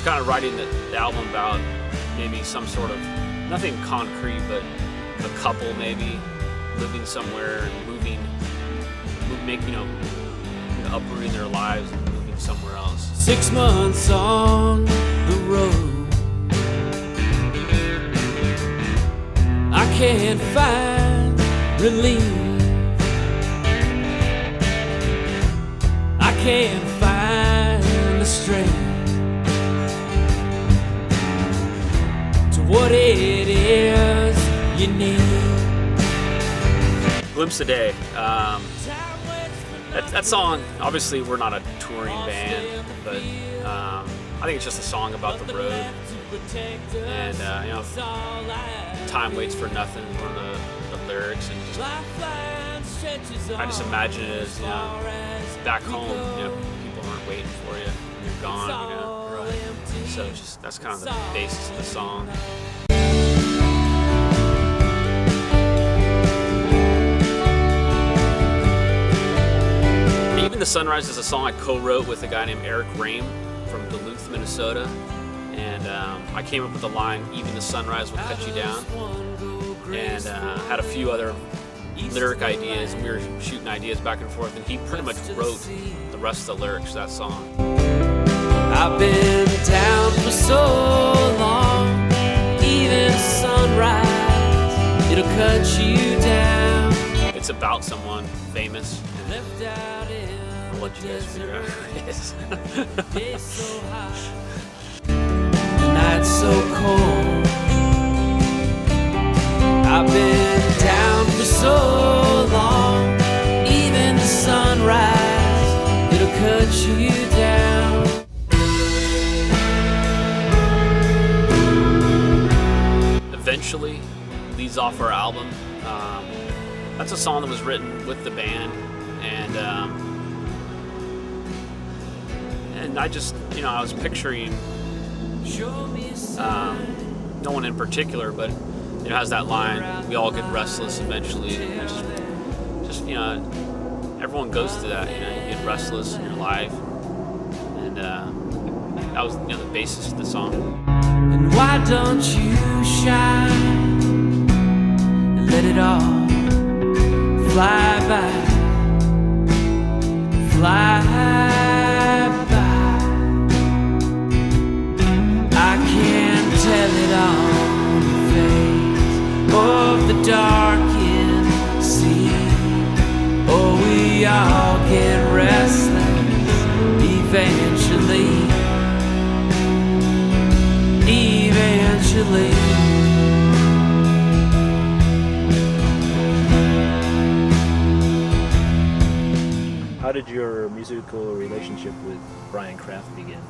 kind of writing the album about maybe some sort of, nothing concrete, but a couple maybe living somewhere and uprooting their lives and moving somewhere else. 6 months on the road, I can't find relief. I can't find the strength to what it is you need. Glimpse a Day. That song, obviously we're not a touring band, but I think it's just a song about the road. And time waits for nothing on the lyrics, and I just imagine it as, back home, people aren't waiting for you when you're gone, Right. So that's kind of the basis of the song. Even the Sunrise is a song I co-wrote with a guy named Eric Rame from Duluth, Minnesota. And I came up with the line, "Even the sunrise will cut you down," and had a few other lyric ideas, and we were shooting ideas back and forth, and he pretty much wrote the rest of the lyrics to that song. I've been down for so long, even sunrise, it'll cut you down. It's about someone famous, and I'll let you guys figure out who it is. Night so cold, I've been down for so long, even the sunrise, it'll cut you down. Eventually leads off our album. That's a song that was written with the band, and I just, I was picturing no one in particular, but it has that line, "We all get restless eventually." And just everyone goes through that. You get restless in your life, and that was the basis of the song. And why don't you shine and let it all fly by, fly by. I can tell it on the face of the darkened sea. Oh, we all get restless eventually. Eventually. How did your musical relationship with Brian Kraft begin?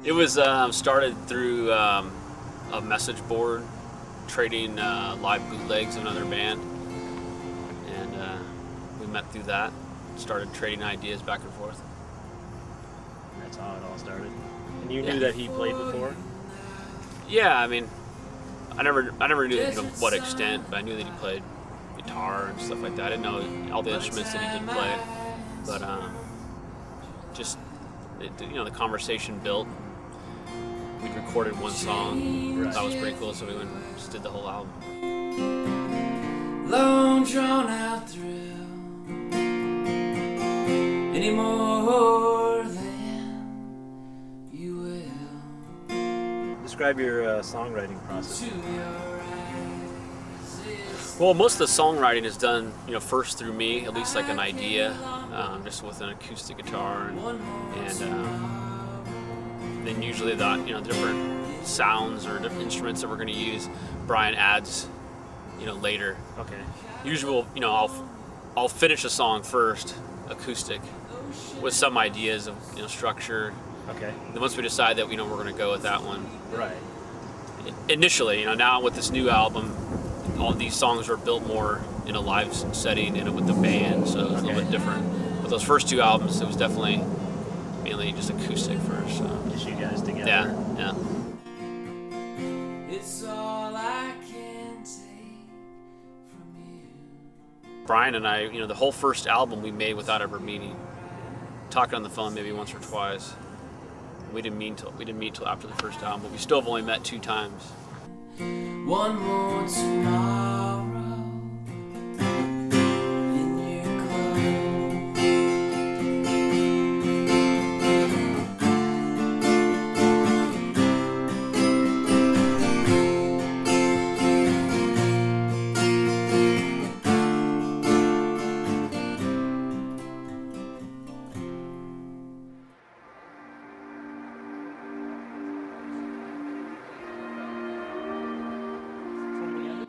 It was started through a message board, trading live bootlegs of another band, and we met through that. Started trading ideas back and forth. That's how it all started. And you knew that he played before? Yeah, I mean, I never knew to what extent, but I knew that he played guitar and stuff like that. I didn't know all the instruments that he did play, but the conversation built. We recorded one song. That was pretty cool, so we went and just did the whole album. Long drawn out thrill, any more than you will. Describe your songwriting process. Well, most of the songwriting is done, first through me, at least like an idea, just with an acoustic guitar, and then usually different sounds or different instruments that we're going to use, Brian adds, later. Okay. Usually, I'll finish a song first, acoustic, with some ideas of structure. Okay. Then once we decide that we're going to go with that one. Right. Initially, now with this new album, all these songs are built more in a live setting and with the band, so it's a little bit different. But those first two albums, it was definitely mainly just acoustic first. So. Just you guys together. Yeah. It's all I can take from you. Brian and I, the whole first album we made without ever meeting. Talking on the phone maybe once or twice. We didn't meet till after the first album, but we still have only met 2 times. One more tomorrow in your clothes.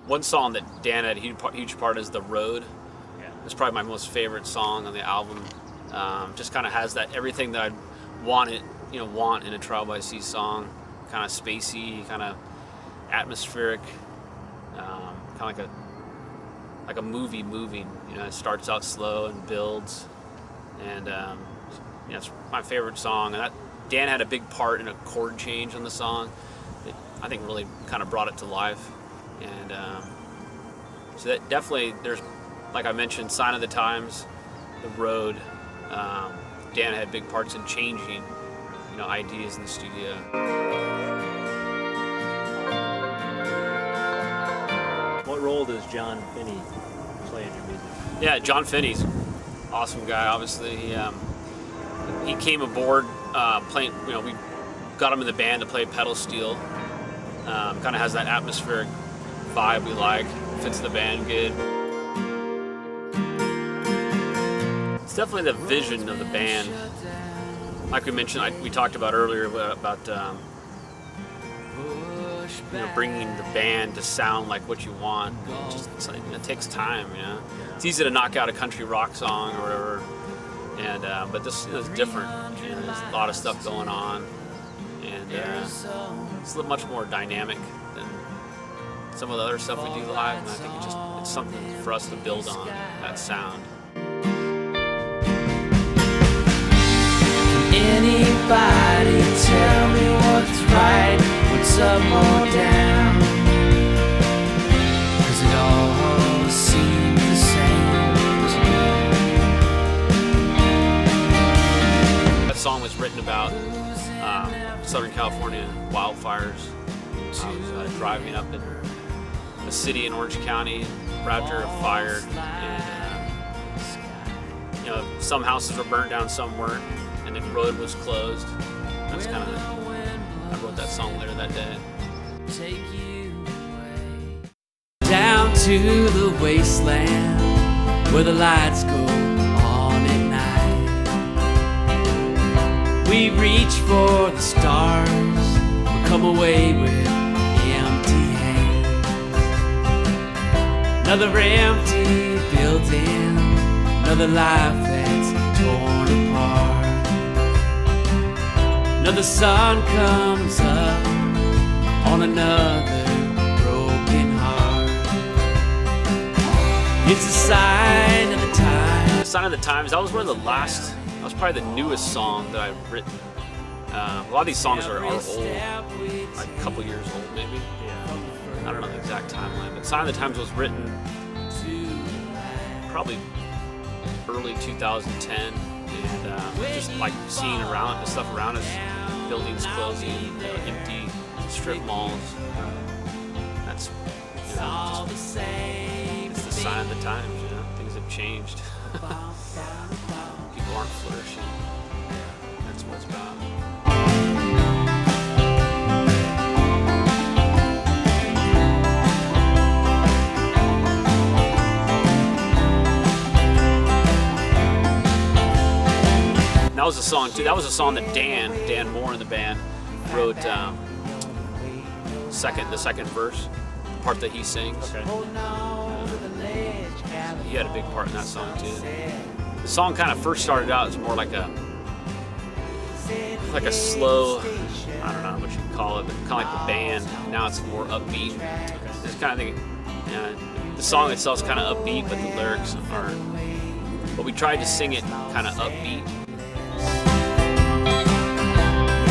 One song that Dan had a huge part is "The Road." Yeah. It's probably my most favorite song on the album. Just kind of has that everything that I'd want in a Trial by Sea song. Kind of spacey, kind of atmospheric, kind of like a movie moving. It starts out slow and builds, and it's my favorite song. And Dan had a big part in a chord change on the song that I think really kind of brought it to life. And so that definitely, there's, like I mentioned, Sign of the Times, The Road. Dan had big parts in changing, ideas in the studio. What role does John Finney play in your music? Yeah, John Finney's an awesome guy. Obviously, he came aboard playing. We got him in the band to play pedal steel. Kind of has that atmospheric vibe we like, fits the band good. It's definitely the vision of the band. Like we mentioned, we talked about earlier about bringing the band to sound like what you want. It takes time, It's easy to knock out a country rock song or whatever, and but this is different. There's a lot of stuff going on, and it's much more dynamic than some of the other stuff we do live, and I think it's something for us to build on, that sound. Anybody tell me what's right, what's up or down? 'Cause it all seems the same to me. That song was written about Southern California wildfires. I was driving up in a city in Orange County, after a fire, and some houses were burnt down, some weren't, and the road was closed. That's kind of I wrote that song later that day. Take you away down to the wasteland where the lights go on at night. We reach for the stars, we come away with empty hands. Another empty building, another life that's torn apart. Another sun comes up on another broken heart. It's a sign of the times. Sign of the Times, that was that was probably the newest song that I've written. A lot of these songs are old, like a couple years old maybe. I don't know the exact timeline, but Sign of the Times was written probably early 2010, and just like seeing the stuff around us, buildings closing, empty strip malls. That's it's the sign of the times. Things have changed. People aren't flourishing. That's what it's about. That was a song too. That was a song that Dan Moore in the band wrote. The second verse, the part that he sings. Okay. He had a big part in that song too. The song kind of first started out as more like a slow, I don't know what you call it, but kind of like the band. Now it's more upbeat. It's kind of thing. The song itself is kind of upbeat, but the lyrics aren't. But we tried to sing it kind of upbeat.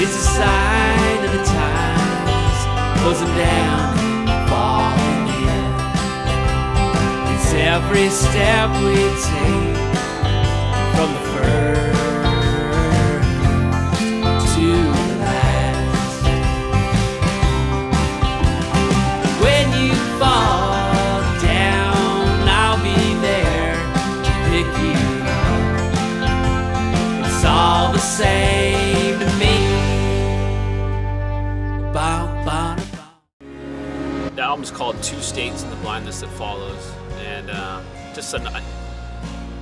It's a sign of the times, closing down, falling in. It's every step we take, from the first to the last. called Two States and the Blindness That Follows. And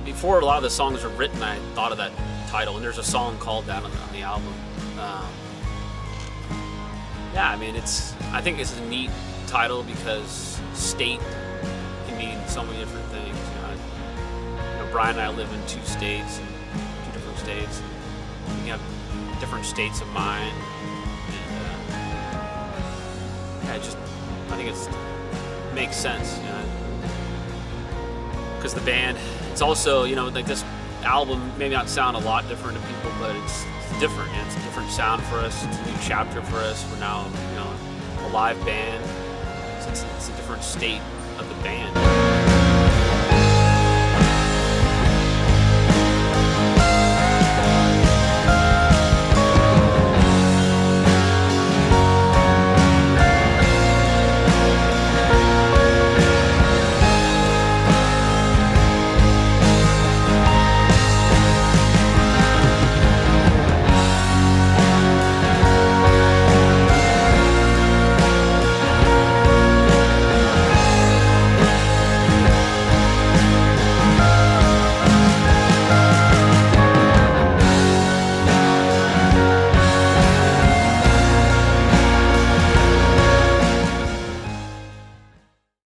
before a lot of the songs were written, I thought of that title, and there's a song called that on the album. Yeah, I mean, I think it's a neat title because state can mean so many different things. Brian and I live in 2 states, two different states. We have different states of mind, and I think it makes sense. Because the band, it's also, like this album may not sound a lot different to people, but it's different, and it's a different sound for us. It's a new chapter for us. We're now, a live band. So it's a different state of the band.